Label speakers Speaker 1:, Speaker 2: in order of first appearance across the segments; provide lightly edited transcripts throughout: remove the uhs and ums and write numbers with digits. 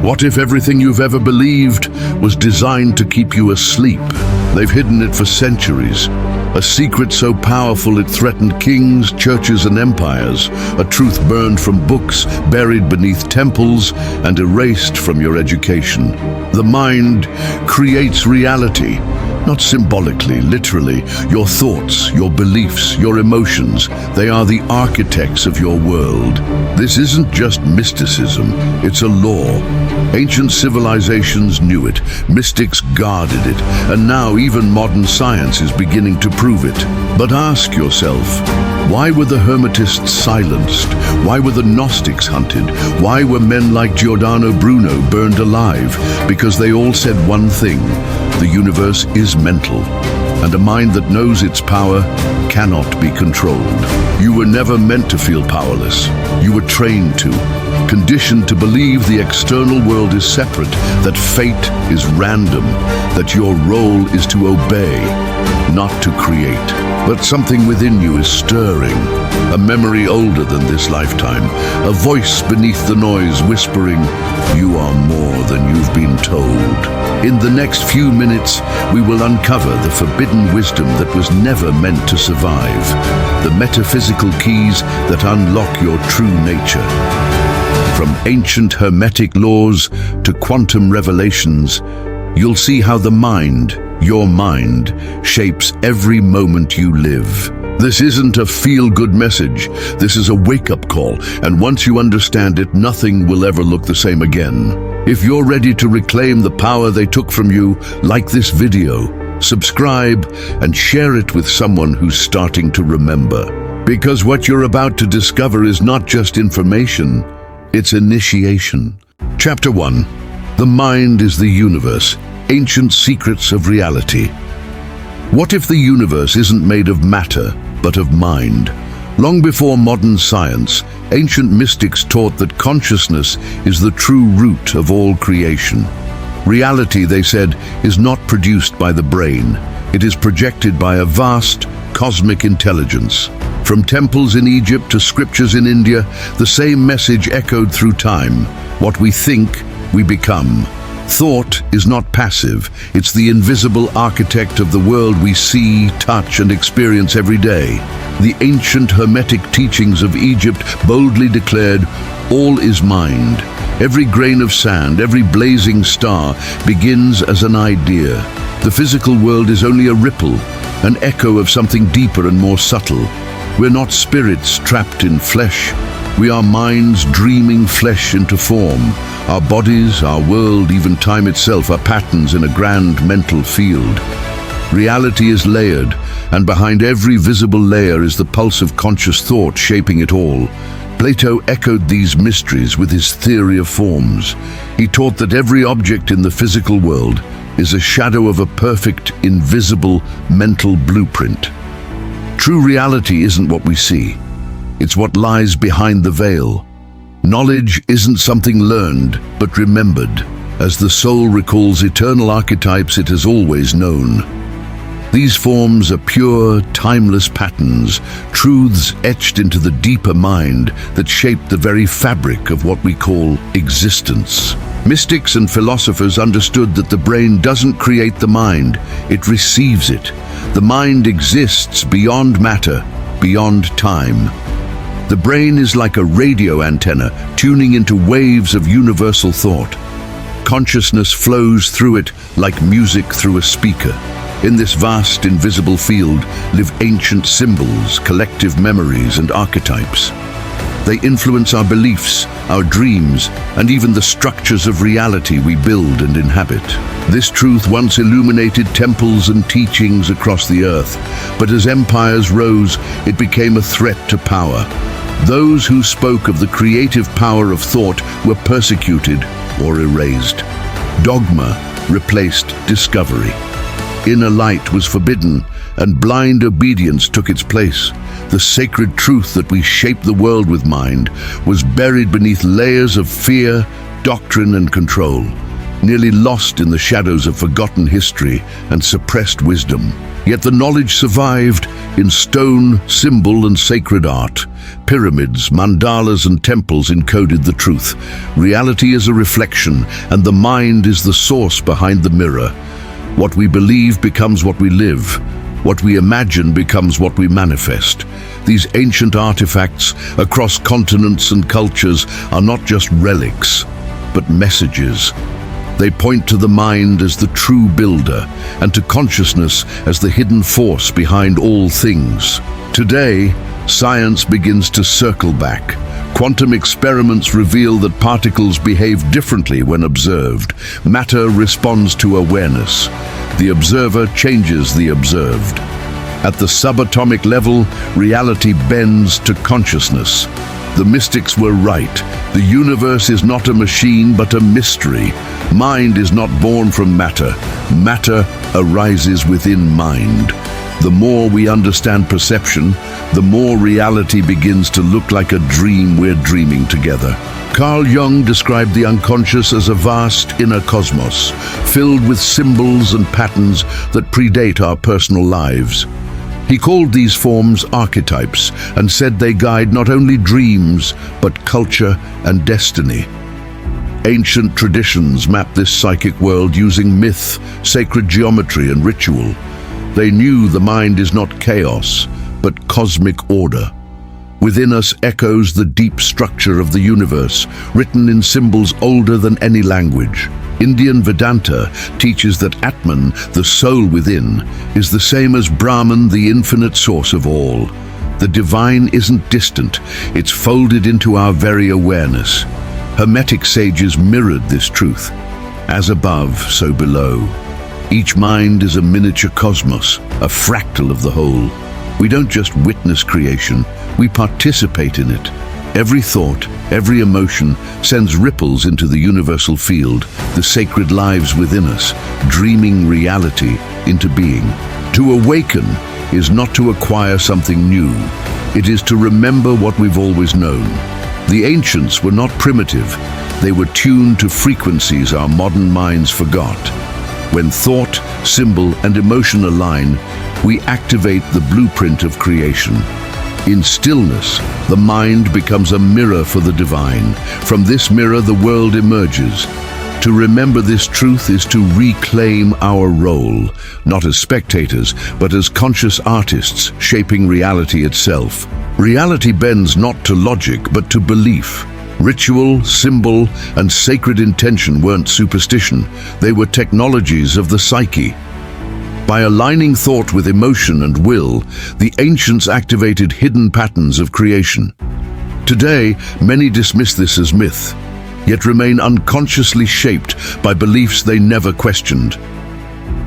Speaker 1: What if everything you've ever believed was designed to keep you asleep? They've hidden it for centuries. A secret so powerful it threatened kings, churches, and empires. A truth burned from books, buried beneath temples, and erased from your education. The mind creates reality. Not symbolically, literally. Your thoughts, your beliefs, your emotions, they are the architects of your world. This isn't just mysticism, it's a law. Ancient civilizations knew it, mystics guarded it, and now even modern science is beginning to prove it. But ask yourself, why were the Hermetists silenced? Why were the Gnostics hunted? Why were men like Giordano Bruno burned alive? Because they all said one thing: the universe is mental, and a mind that knows its power cannot be controlled. You were never meant to feel powerless. You were trained to, conditioned to believe the external world is separate, that fate is random, that your role is to obey, not to create. But something within you is stirring, a memory older than this lifetime, a voice beneath the noise whispering, "You are more than you've been told." In the next few minutes, we will uncover the forbidden wisdom that was never meant to survive, the metaphysical keys that unlock your true nature. From ancient Hermetic laws to quantum revelations, you'll see how the mind, your mind, shapes every moment you live. This isn't a feel-good message. This is a wake-up call, and once you understand it, nothing will ever look the same again. If you're ready to reclaim the power they took from you, like this video, subscribe, and share it with someone who's starting to remember. Because what you're about to discover is not just information, it's initiation. Chapter 1. The Mind is the Universe. Ancient Secrets of Reality. What if the universe isn't made of matter, but of mind? Long before modern science, ancient mystics taught that consciousness is the true root of all creation. Reality, they said, is not produced by the brain. It is projected by a vast, cosmic intelligence. From temples in Egypt to scriptures in India, the same message echoed through time. What we think, we become. Thought is not passive. It's the invisible architect of the world we see, touch, and experience every day. The ancient Hermetic teachings of Egypt boldly declared, all is mind. Every grain of sand, every blazing star begins as an idea. The physical world is only a ripple, an echo of something deeper and more subtle. We're not spirits trapped in flesh. We are minds dreaming flesh into form. Our bodies, our world, even time itself are patterns in a grand mental field. Reality is layered, and behind every visible layer is the pulse of conscious thought shaping it all. Plato echoed these mysteries with his theory of forms. He taught that every object in the physical world is a shadow of a perfect, invisible mental blueprint. True reality isn't what we see. It's what lies behind the veil. Knowledge isn't something learned, but remembered. As the soul recalls eternal archetypes it has always known. These forms are pure, timeless patterns, truths etched into the deeper mind that shape the very fabric of what we call existence. Mystics and philosophers understood that the brain doesn't create the mind, it receives it. The mind exists beyond matter, beyond time. The brain is like a radio antenna, tuning into waves of universal thought. Consciousness flows through it like music through a speaker. In this vast, invisible field live ancient symbols, collective memories, and archetypes. They influence our beliefs, our dreams, and even the structures of reality we build and inhabit. This truth once illuminated temples and teachings across the earth, but as empires rose, it became a threat to power. Those who spoke of the creative power of thought were persecuted or erased. Dogma replaced discovery. Inner light was forbidden, and blind obedience took its place. The sacred truth that we shape the world with mind was buried beneath layers of fear, doctrine, and control. nearly lost in the shadows of forgotten history and suppressed wisdom. Yet the knowledge survived in stone, symbol, and sacred art. Pyramids, mandalas, and temples encoded the truth. Reality is a reflection, and the mind is the source behind the mirror. What we believe becomes what we live. What we imagine becomes what we manifest. These ancient artifacts across continents and cultures are not just relics, but messages. They point to the mind as the true builder and to consciousness as the hidden force behind all things. Today, science begins to circle back. Quantum experiments reveal that particles behave differently when observed. Matter responds to awareness. The observer changes the observed. At the subatomic level, reality bends to consciousness. The mystics were right. The universe is not a machine, but a mystery. Mind is not born from matter. Matter arises within mind. The more we understand perception, the more reality begins to look like a dream we're dreaming together. Carl Jung described the unconscious as a vast inner cosmos, filled with symbols and patterns that predate our personal lives. He called these forms archetypes and said they guide not only dreams, but culture and destiny. Ancient traditions map this psychic world using myth, sacred geometry, and ritual. They knew the mind is not chaos, but cosmic order. Within us echoes the deep structure of the universe, written in symbols older than any language. Indian Vedanta teaches that Atman, the soul within, is the same as Brahman, the infinite source of all. The divine isn't distant, it's folded into our very awareness. Hermetic sages mirrored this truth. As above, so below. Each mind is a miniature cosmos, a fractal of the whole. We don't just witness creation, we participate in it. Every thought, every emotion sends ripples into the universal field, the sacred lives within us, dreaming reality into being. To awaken is not to acquire something new. It is to remember what we've always known. The ancients were not primitive. They were tuned to frequencies our modern minds forgot. When thought, symbol, and emotion align, we activate the blueprint of creation. In stillness, the mind becomes a mirror for the divine. From this mirror, the world emerges. To remember this truth is to reclaim our role, not as spectators, but as conscious artists shaping reality itself. Reality bends not to logic, but to belief. Ritual, symbol, and sacred intention weren't superstition. They were technologies of the psyche. By aligning thought with emotion and will, the ancients activated hidden patterns of creation. Today, many dismiss this as myth, yet remain unconsciously shaped by beliefs they never questioned.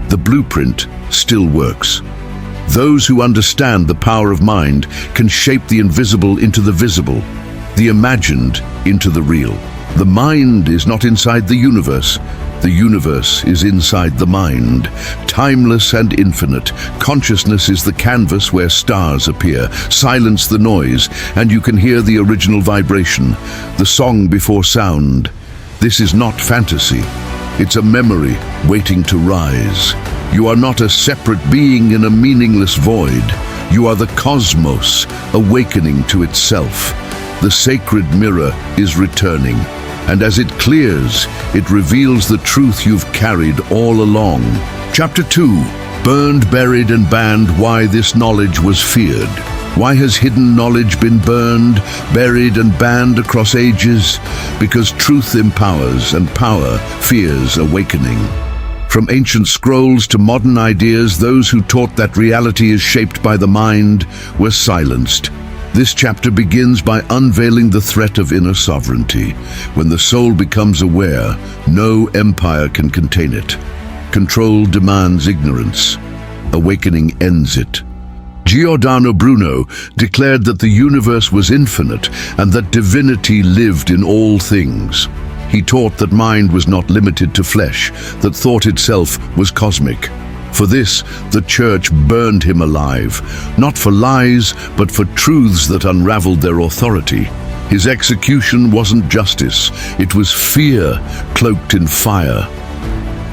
Speaker 1: The blueprint still works. Those who understand the power of mind can shape the invisible into the visible, the imagined into the real. The mind is not inside the universe. The universe is inside the mind. Timeless and infinite, consciousness is the canvas where stars appear. Silence the noise, and you can hear the original vibration, the song before sound. This is not fantasy. It's a memory waiting to rise. You are not a separate being in a meaningless void. You are the cosmos, awakening to itself. The sacred mirror is returning. And as it clears, it reveals the truth you've carried all along. Chapter 2. Burned, buried, and banned, why this knowledge was feared. Why has hidden knowledge been burned, buried, and banned across ages? Because truth empowers, and power fears awakening. From ancient scrolls to modern ideas, those who taught that reality is shaped by the mind were silenced. This chapter begins by unveiling the threat of inner sovereignty. When the soul becomes aware, no empire can contain it. Control demands ignorance. Awakening ends it. Giordano Bruno declared that the universe was infinite and that divinity lived in all things. He taught that mind was not limited to flesh, that thought itself was cosmic. For this, the church burned him alive, not for lies, but for truths that unraveled their authority. His execution wasn't justice, it was fear cloaked in fire.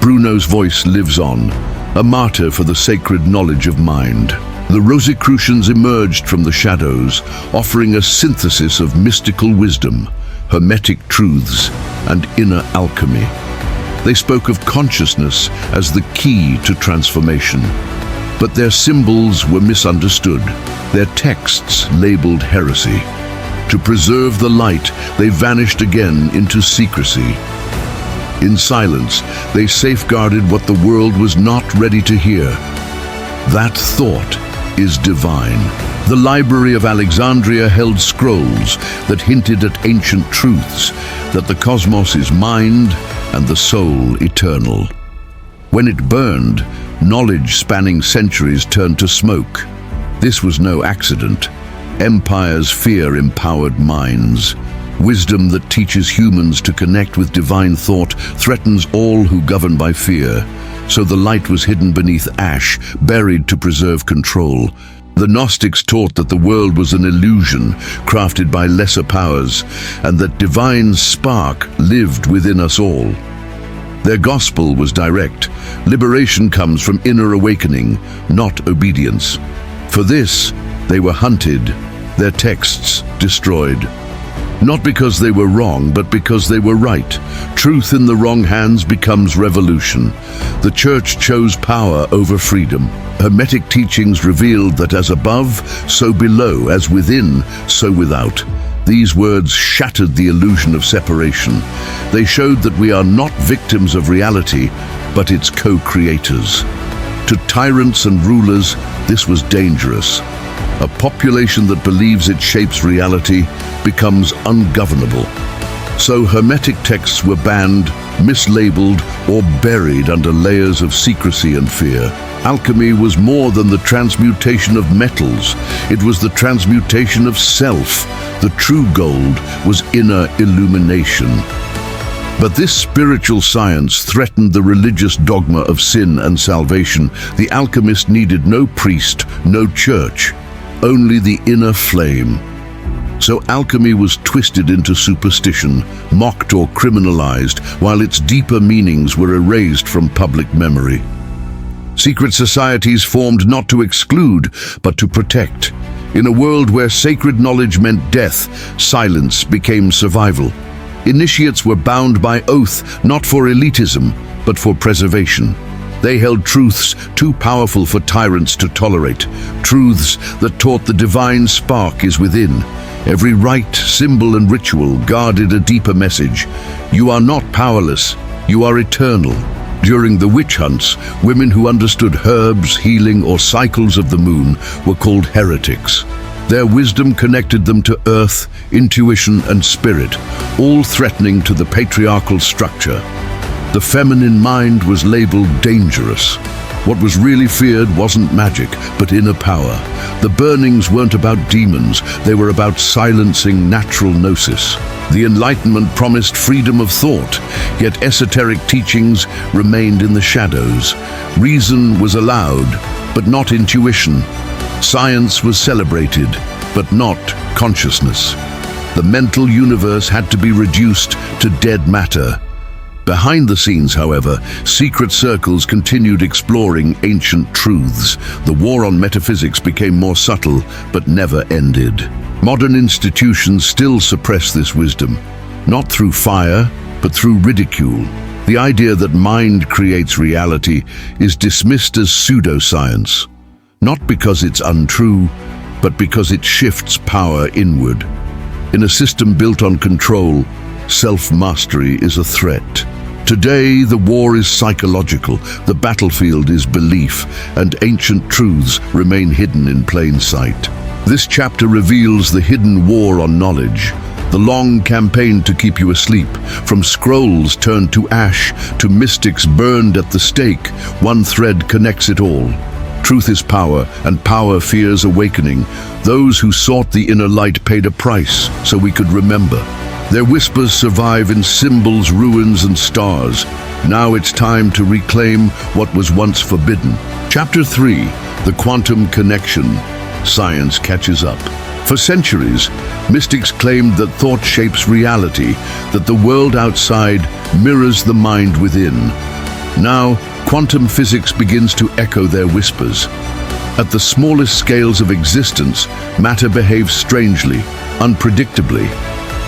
Speaker 1: Bruno's voice lives on, a martyr for the sacred knowledge of mind. The Rosicrucians emerged from the shadows, offering a synthesis of mystical wisdom, hermetic truths, and inner alchemy. They spoke of consciousness as the key to transformation. But their symbols were misunderstood, their texts labeled heresy. To preserve the light, they vanished again into secrecy. In silence, they safeguarded what the world was not ready to hear. That thought is divine. The Library of Alexandria held scrolls that hinted at ancient truths, that the cosmos is mind and the soul eternal. When it burned, knowledge spanning centuries turned to smoke. This was no accident. Empires fear empowered minds. Wisdom that teaches humans to connect with divine thought threatens all who govern by fear. So the light was hidden beneath ash, buried to preserve control. The Gnostics taught that the world was an illusion crafted by lesser powers, and that divine spark lived within us all. Their gospel was direct. Liberation comes from inner awakening, not obedience. For this, they were hunted, their texts destroyed. Not because they were wrong, but because they were right. Truth in the wrong hands becomes revolution. The Church chose power over freedom. Hermetic teachings revealed that as above, so below, as within, so without. These words shattered the illusion of separation. They showed that we are not victims of reality, but its co-creators. To tyrants and rulers, this was dangerous. A population that believes it shapes reality becomes ungovernable. So Hermetic texts were banned, mislabeled, or buried under layers of secrecy and fear. Alchemy was more than the transmutation of metals. It was the transmutation of self. The true gold was inner illumination. But this spiritual science threatened the religious dogma of sin and salvation. The alchemist needed no priest, no church, only the inner flame. So alchemy was twisted into superstition, mocked or criminalized, while its deeper meanings were erased from public memory. Secret societies formed not to exclude, but to protect. In a world where sacred knowledge meant death, silence became survival. Initiates were bound by oath, not for elitism, but for preservation. They held truths too powerful for tyrants to tolerate, truths that taught the divine spark is within. Every rite, symbol, and ritual guarded a deeper message. You are not powerless, you are eternal. During the witch hunts, women who understood herbs, healing, or cycles of the moon were called heretics. Their wisdom connected them to earth, intuition, and spirit, all threatening to the patriarchal structure. The feminine mind was labeled dangerous. What was really feared wasn't magic, but inner power. The burnings weren't about demons, they were about silencing natural gnosis. The Enlightenment promised freedom of thought, yet esoteric teachings remained in the shadows. Reason was allowed, but not intuition. Science was celebrated, but not consciousness. The mental universe had to be reduced to dead matter. Behind the scenes, however, secret circles continued exploring ancient truths. The war on metaphysics became more subtle, but never ended. Modern institutions still suppress this wisdom, not through fire, but through ridicule. The idea that mind creates reality is dismissed as pseudoscience, not because it's untrue, but because it shifts power inward. In a system built on control, self-mastery is a threat. Today, the war is psychological, the battlefield is belief, and ancient truths remain hidden in plain sight. This chapter reveals the hidden war on knowledge, the long campaign to keep you asleep. From scrolls turned to ash to mystics burned at the stake, one thread connects it all. Truth is power, and power fears awakening. Those who sought the inner light paid a price so we could remember. Their whispers survive in symbols, ruins, and stars. Now it's time to reclaim what was once forbidden. Chapter 3, The Quantum Connection. Science catches up. For centuries, mystics claimed that thought shapes reality, that the world outside mirrors the mind within. Now, quantum physics begins to echo their whispers. At the smallest scales of existence, matter behaves strangely, unpredictably.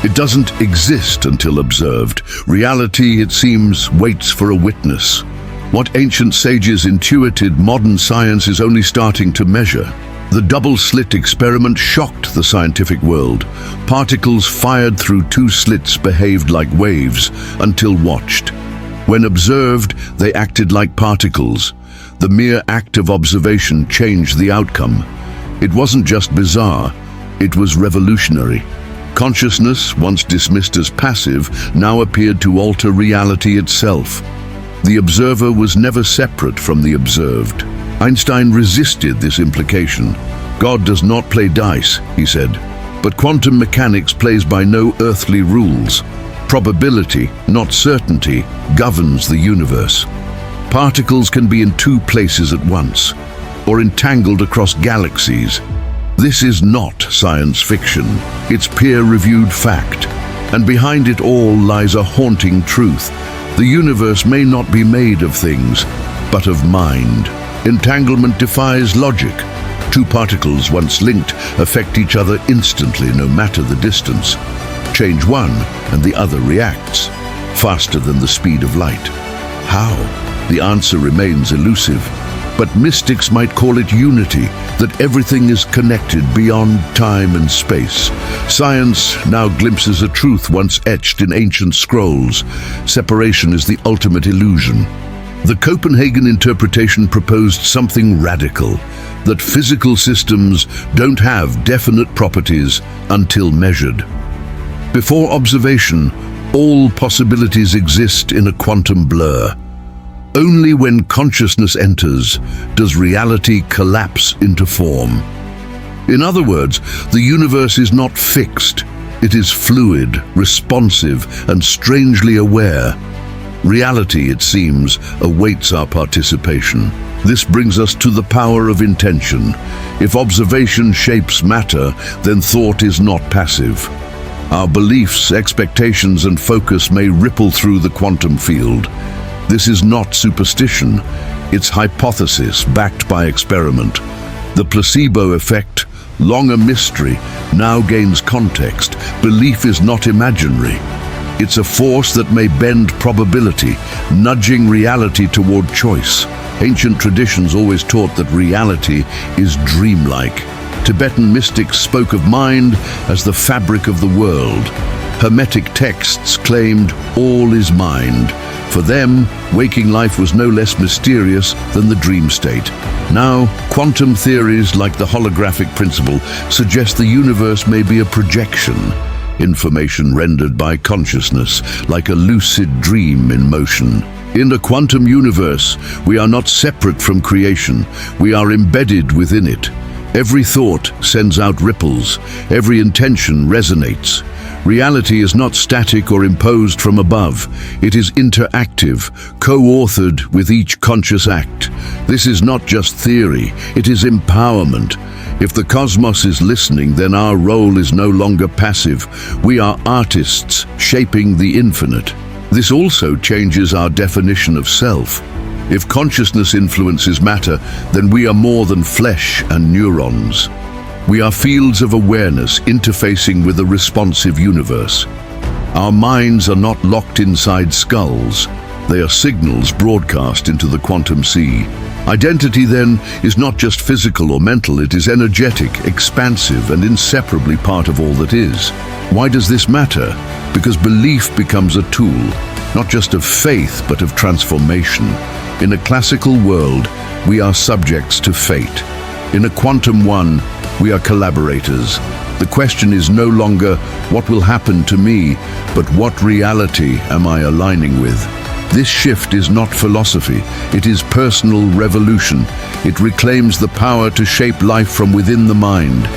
Speaker 1: It doesn't exist until observed. Reality, it seems, waits for a witness. What ancient sages intuited, modern science is only starting to measure. The double-slit experiment shocked the scientific world. Particles fired through two slits behaved like waves until watched. When observed, they acted like particles. The mere act of observation changed the outcome. It wasn't just bizarre, it was revolutionary. Consciousness, once dismissed as passive, now appeared to alter reality itself. The observer was never separate from the observed. Einstein resisted this implication. God does not play dice, he said, but quantum mechanics plays by no earthly rules. Probability, not certainty, governs the universe. Particles can be in two places at once, or entangled across galaxies. This is not science fiction, it's peer-reviewed fact. And behind it all lies a haunting truth. The universe may not be made of things, but of mind. Entanglement defies logic. Two particles once linked affect each other instantly, no matter the distance. Change one, and the other reacts, faster than the speed of light. How? The answer remains elusive, but mystics might call it unity, that everything is connected beyond time and space. Science now glimpses a truth once etched in ancient scrolls. Separation is the ultimate illusion. The Copenhagen interpretation proposed something radical, that physical systems don't have definite properties until measured. Before observation, all possibilities exist in a quantum blur. Only when consciousness enters does reality collapse into form. In other words, the universe is not fixed. It is fluid, responsive, and strangely aware. Reality, it seems, awaits our participation. This brings us to the power of intention. If observation shapes matter, then thought is not passive. Our beliefs, expectations, and focus may ripple through the quantum field. This is not superstition, it's hypothesis backed by experiment. The placebo effect, long a mystery, now gains context. Belief is not imaginary. It's a force that may bend probability, nudging reality toward choice. Ancient traditions always taught that reality is dreamlike. Tibetan mystics spoke of mind as the fabric of the world. Hermetic texts claimed all is mind. For them, waking life was no less mysterious than the dream state. Now, quantum theories like the holographic principle suggest the universe may be a projection, information rendered by consciousness, like a lucid dream in motion. In the quantum universe, we are not separate from creation, we are embedded within it. Every thought sends out ripples, every intention resonates. Reality is not static or imposed from above. It is interactive, co-authored with each conscious act. This is not just theory, it is empowerment. If the cosmos is listening, then our role is no longer passive. We are artists shaping the infinite. This also changes our definition of self. If consciousness influences matter, then we are more than flesh and neurons. We are fields of awareness interfacing with a responsive universe. Our minds are not locked inside skulls. They are signals broadcast into the quantum sea. Identity, then, is not just physical or mental, it is energetic, expansive, and inseparably part of all that is. Why does this matter? Because belief becomes a tool, not just of faith, but of transformation. In a classical world, we are subjects to fate. In a quantum one, we are collaborators. The question is no longer what will happen to me, but what reality am I aligning with? This shift is not philosophy, it is personal revolution. It reclaims the power to shape life from within the mind.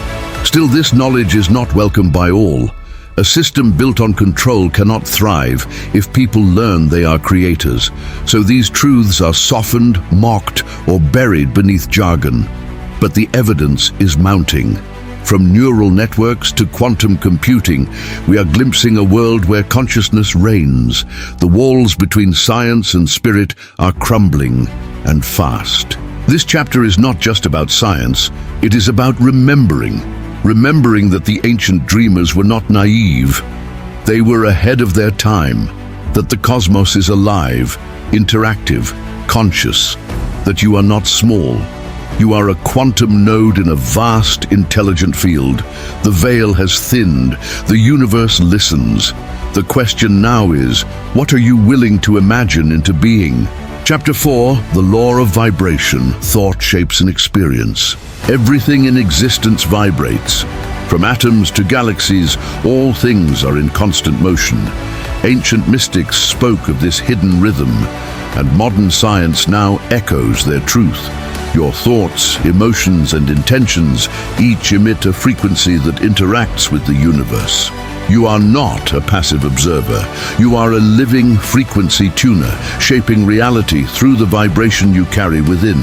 Speaker 1: Still, this knowledge is not welcomed by all. A system built on control cannot thrive if people learn they are creators. So these truths are softened, mocked, or buried beneath jargon. But the evidence is mounting. From neural networks to quantum computing, we are glimpsing a world where consciousness reigns. The walls between science and spirit are crumbling, and fast. This chapter is not just about science, it is about remembering that the ancient dreamers were not naive. They were ahead of their time, that the cosmos is alive, interactive, conscious, that you are not small. You are a quantum node in a vast, intelligent field. The veil has thinned. The universe listens. The question now is, what are you willing to imagine into being? Chapter 4, The Law of Vibration, Thought Shapes an Experience. Everything in existence vibrates. From atoms to galaxies, all things are in constant motion. Ancient mystics spoke of this hidden rhythm, and modern science now echoes their truth. Your thoughts, emotions, and intentions each emit a frequency that interacts with the universe. You are not a passive observer. You are a living frequency tuner, shaping reality through the vibration you carry within.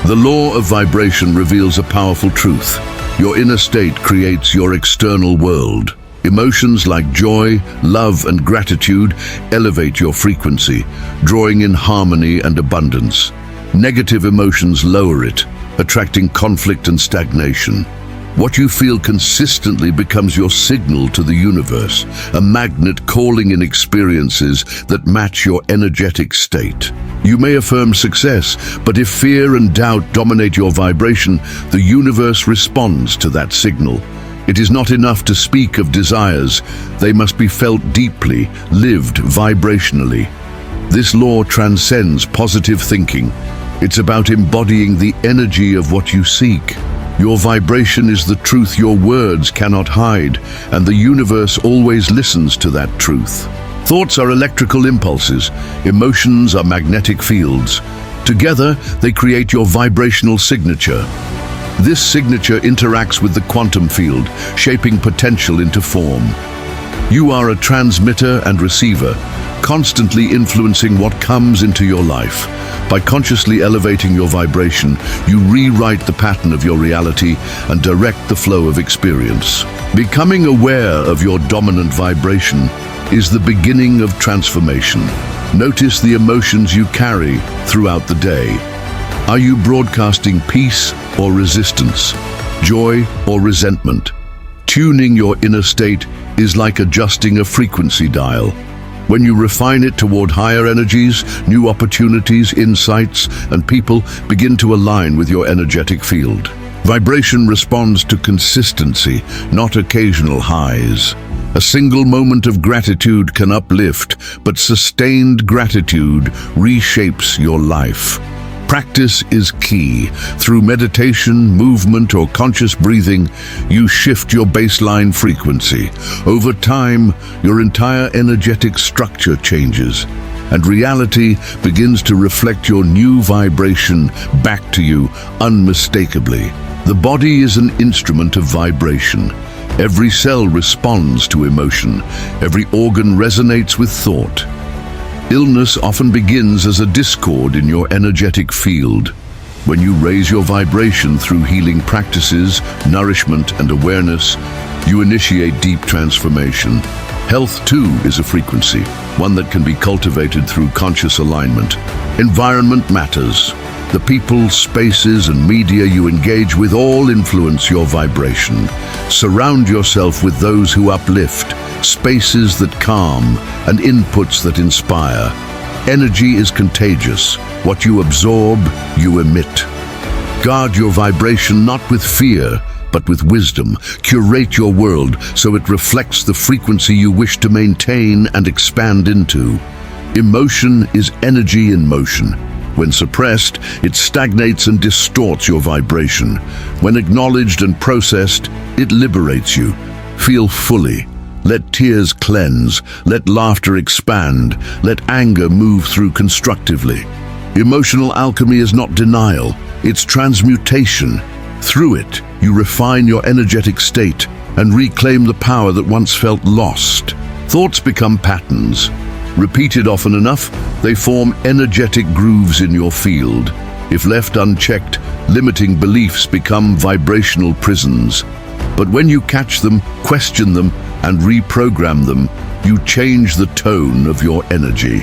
Speaker 1: The law of vibration reveals a powerful truth. Your inner state creates your external world. Emotions like joy, love, and gratitude elevate your frequency, drawing in harmony and abundance. Negative emotions lower it, attracting conflict and stagnation. What you feel consistently becomes your signal to the universe, a magnet calling in experiences that match your energetic state. You may affirm success, but if fear and doubt dominate your vibration, the universe responds to that signal. It is not enough to speak of desires. They must be felt deeply, lived vibrationally. This law transcends positive thinking. It's about embodying the energy of what you seek. Your vibration is the truth your words cannot hide, and the universe always listens to that truth. Thoughts are electrical impulses. Emotions are magnetic fields. Together, they create your vibrational signature. This signature interacts with the quantum field, shaping potential into form. You are a transmitter and receiver, constantly influencing what comes into your life. By consciously elevating your vibration, you rewrite the pattern of your reality and direct the flow of experience. Becoming aware of your dominant vibration is the beginning of transformation. Notice the emotions you carry throughout the day. Are you broadcasting peace or resistance, joy or resentment? Tuning your inner state is like adjusting a frequency dial. When you refine it toward higher energies, new opportunities, insights, and people begin to align with your energetic field. Vibration responds to consistency, not occasional highs. A single moment of gratitude can uplift, but sustained gratitude reshapes your life. Practice is key. Through meditation, movement, or conscious breathing, you shift your baseline frequency. Over time, your entire energetic structure changes, and reality begins to reflect your new vibration back to you unmistakably. The body is an instrument of vibration. Every cell responds to emotion. Every organ resonates with thought. Illness often begins as a discord in your energetic field. When you raise your vibration through healing practices, nourishment, and awareness, you initiate deep transformation. Health, too, is a frequency, one that can be cultivated through conscious alignment. Environment matters. The people, spaces, and media you engage with all influence your vibration. Surround yourself with those who uplift, spaces that calm, and inputs that inspire. Energy is contagious. What you absorb, you emit. Guard your vibration not with fear, but with wisdom. Curate your world so it reflects the frequency you wish to maintain and expand into. Emotion is energy in motion. When suppressed, it stagnates and distorts your vibration. When acknowledged and processed, it liberates you. Feel fully. Let tears cleanse. Let laughter expand. Let anger move through constructively. Emotional alchemy is not denial, it's transmutation. Through it, you refine your energetic state and reclaim the power that once felt lost. Thoughts become patterns. Repeated often enough, they form energetic grooves in your field. If left unchecked, limiting beliefs become vibrational prisons. But when you catch them, question them, and reprogram them, you change the tone of your energy.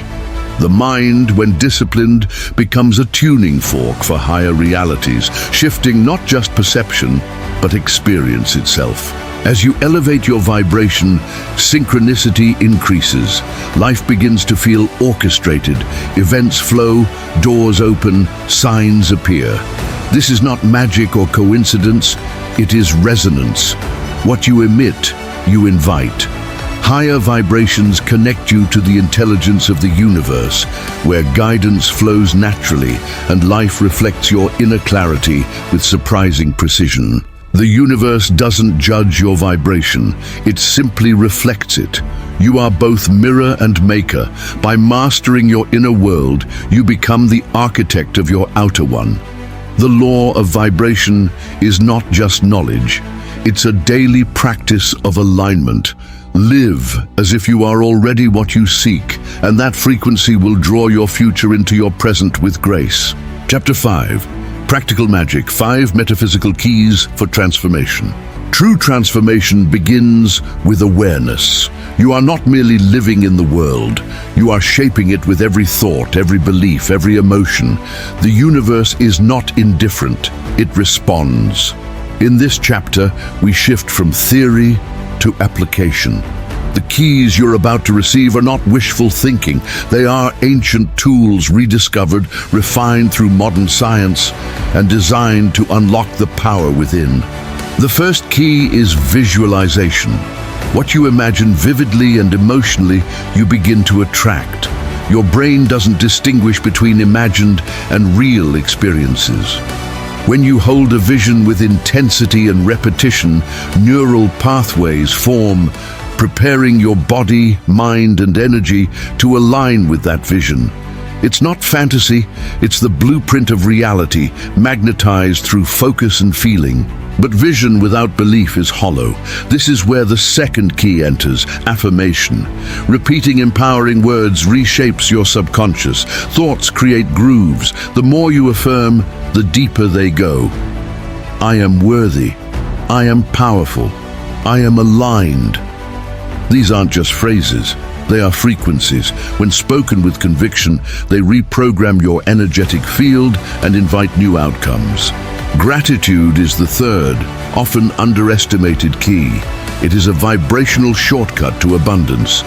Speaker 1: The mind, when disciplined, becomes a tuning fork for higher realities, shifting not just perception, but experience itself. As you elevate your vibration, synchronicity increases. Life begins to feel orchestrated. Events flow, doors open, signs appear. This is not magic or coincidence, it is resonance. What you emit, you invite. Higher vibrations connect you to the intelligence of the universe, where guidance flows naturally and life reflects your inner clarity with surprising precision. The universe doesn't judge your vibration, it simply reflects it. You are both mirror and maker. By mastering your inner world, you become the architect of your outer one. The law of vibration is not just knowledge, it's a daily practice of alignment. Live as if you are already what you seek, and that frequency will draw your future into your present with grace. Chapter 5. Practical Magic, 5 Metaphysical Keys for Transformation. True transformation begins with awareness. You are not merely living in the world, you are shaping it with every thought, every belief, every emotion. The universe is not indifferent, it responds. In this chapter, we shift from theory to application. The keys you're about to receive are not wishful thinking. They are ancient tools rediscovered, refined through modern science, and designed to unlock the power within. The first key is visualization. What you imagine vividly and emotionally, you begin to attract. Your brain doesn't distinguish between imagined and real experiences. When you hold a vision with intensity and repetition, neural pathways form, preparing your body, mind, and energy to align with that vision. It's not fantasy, it's the blueprint of reality, magnetized through focus and feeling. But vision without belief is hollow. This is where the second key enters, affirmation. Repeating empowering words reshapes your subconscious. Thoughts create grooves. The more you affirm, the deeper they go. I am worthy. I am powerful. I am aligned. These aren't just phrases. They are frequencies. When spoken with conviction, they reprogram your energetic field and invite new outcomes. Gratitude is the third, often underestimated key. It is a vibrational shortcut to abundance.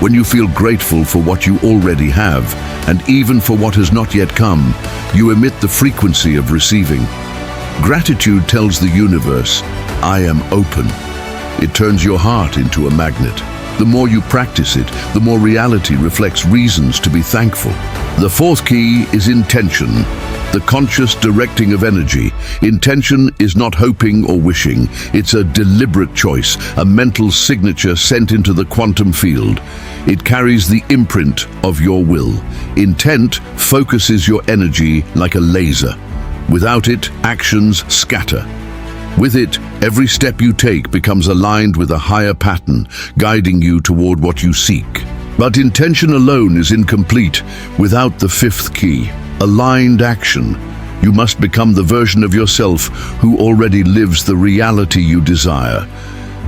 Speaker 1: When you feel grateful for what you already have, and even for what has not yet come, you emit the frequency of receiving. Gratitude tells the universe, I am open. It turns your heart into a magnet. The more you practice it, the more reality reflects reasons to be thankful. The fourth key is intention, the conscious directing of energy. Intention is not hoping or wishing. It's a deliberate choice, a mental signature sent into the quantum field. It carries the imprint of your will. Intent focuses your energy like a laser. Without it, actions scatter. With it, every step you take becomes aligned with a higher pattern, guiding you toward what you seek. But intention alone is incomplete without the fifth key, aligned action. You must become the version of yourself who already lives the reality you desire.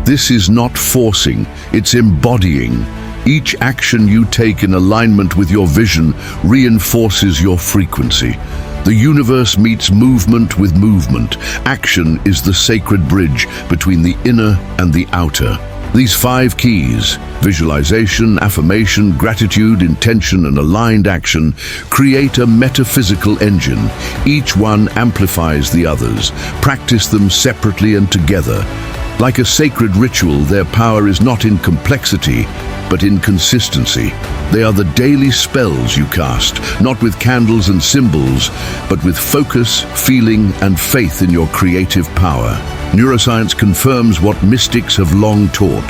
Speaker 1: This is not forcing, it's embodying. Each action you take in alignment with your vision reinforces your frequency. The universe meets movement with movement. Action is the sacred bridge between the inner and the outer. These 5 keys, visualization, affirmation, gratitude, intention, and aligned action, create a metaphysical engine. Each one amplifies the others. Practice them separately and together. Like a sacred ritual, their power is not in complexity, but in consistency. They are the daily spells you cast, not with candles and symbols, but with focus, feeling, and faith in your creative power. Neuroscience confirms what mystics have long taught.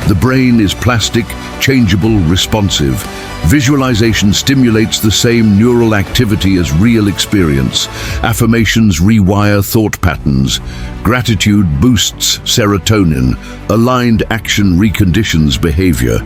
Speaker 1: The brain is plastic, changeable, responsive. Visualization stimulates the same neural activity as real experience. Affirmations rewire thought patterns. Gratitude boosts serotonin. Aligned action reconditions behavior.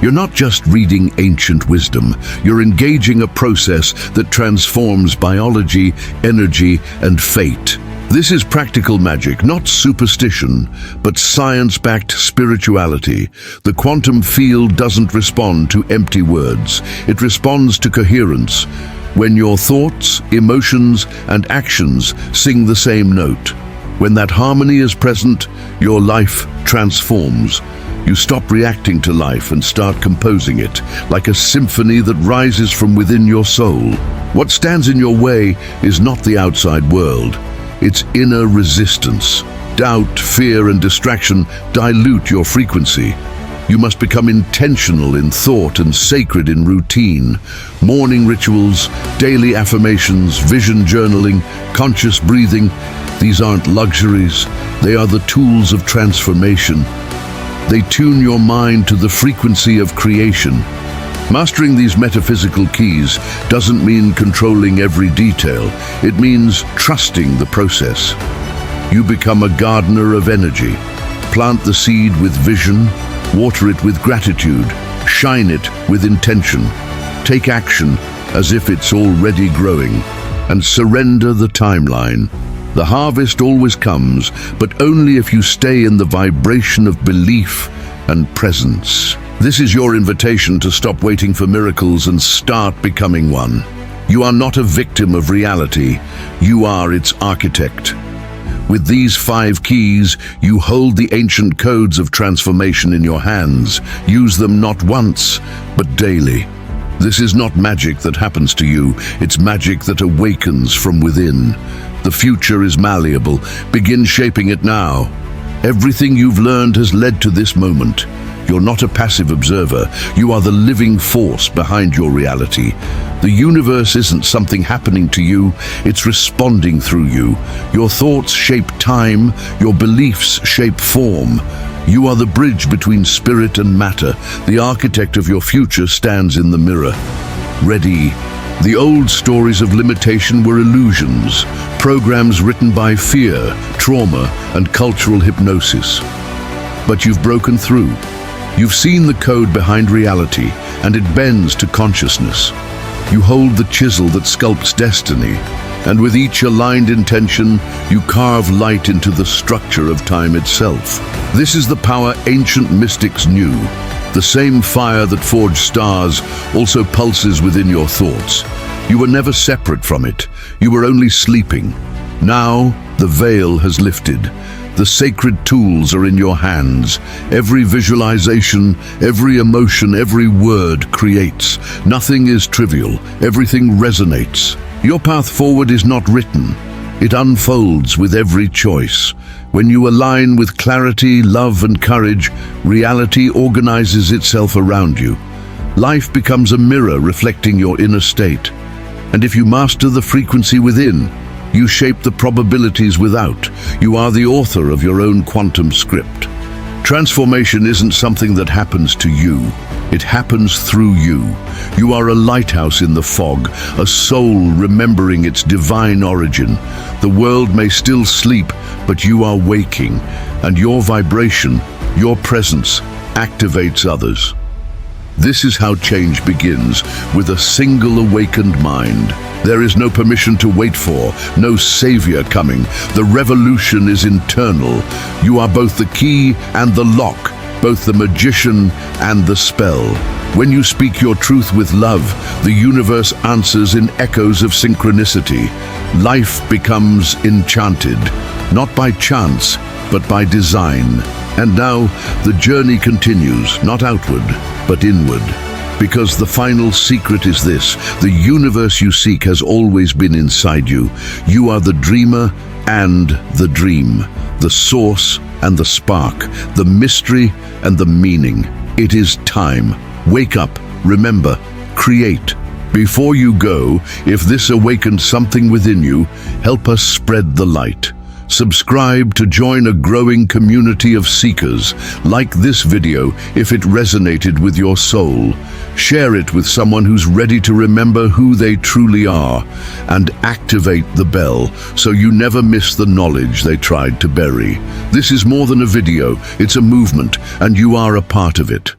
Speaker 1: You're not just reading ancient wisdom, you're engaging a process that transforms biology, energy, and fate. This is practical magic, not superstition, but science-backed spirituality. The quantum field doesn't respond to empty words. It responds to coherence. When your thoughts, emotions, and actions sing the same note. When that harmony is present, your life transforms. You stop reacting to life and start composing it, like a symphony that rises from within your soul. What stands in your way is not the outside world. It's inner resistance. Doubt, fear, and distraction dilute your frequency. You must become intentional in thought and sacred in routine. Morning rituals, daily affirmations, vision journaling, conscious breathing. These aren't luxuries. They are the tools of transformation. They tune your mind to the frequency of creation. Mastering these metaphysical keys doesn't mean controlling every detail. It means trusting the process. You become a gardener of energy. Plant the seed with vision, water it with gratitude, shine it with intention. Take action as if it's already growing, and surrender the timeline. The harvest always comes, but only if you stay in the vibration of belief and presence. This is your invitation to stop waiting for miracles and start becoming one. You are not a victim of reality. You are its architect. With these 5 keys, you hold the ancient codes of transformation in your hands. Use them not once, but daily. This is not magic that happens to you. It's magic that awakens from within. The future is malleable. Begin shaping it now. Everything you've learned has led to this moment. You're not a passive observer. You are the living force behind your reality. The universe isn't something happening to you, it's responding through you. Your thoughts shape time, your beliefs shape form. You are the bridge between spirit and matter. The architect of your future stands in the mirror. Ready. The old stories of limitation were illusions, programs written by fear, trauma, and cultural hypnosis. But you've broken through. You've seen the code behind reality, and it bends to consciousness. You hold the chisel that sculpts destiny, and with each aligned intention, you carve light into the structure of time itself. This is the power ancient mystics knew. The same fire that forged stars also pulses within your thoughts. You were never separate from it. You were only sleeping. Now, the veil has lifted. The sacred tools are in your hands. Every visualization, every emotion, every word creates. Nothing is trivial. Everything resonates. Your path forward is not written. It unfolds with every choice. When you align with clarity, love, and courage, reality organizes itself around you. Life becomes a mirror reflecting your inner state. And if you master the frequency within, you shape the probabilities without. You are the author of your own quantum script. Transformation isn't something that happens to you. It happens through you. You are a lighthouse in the fog, a soul remembering its divine origin. The world may still sleep, but you are waking, and your vibration, your presence, activates others. This is how change begins, with a single awakened mind. There is no permission to wait for, no savior coming. The revolution is internal. You are both the key and the lock, both the magician and the spell. When you speak your truth with love, the universe answers in echoes of synchronicity. Life becomes enchanted, not by chance, but by design. And now, the journey continues, not outward, but inward. Because the final secret is this: the universe you seek has always been inside you. You are the dreamer and the dream, the source and the spark, the mystery and the meaning. It is time. Wake up, remember, create. Before you go, if this awakened something within you, help us spread the light. Subscribe to join a growing community of seekers. Like this video if it resonated with your soul. Share it with someone who's ready to remember who they truly are, and activate the bell so you never miss the knowledge they tried to bury. This is more than a video, it's a movement, and you are a part of it.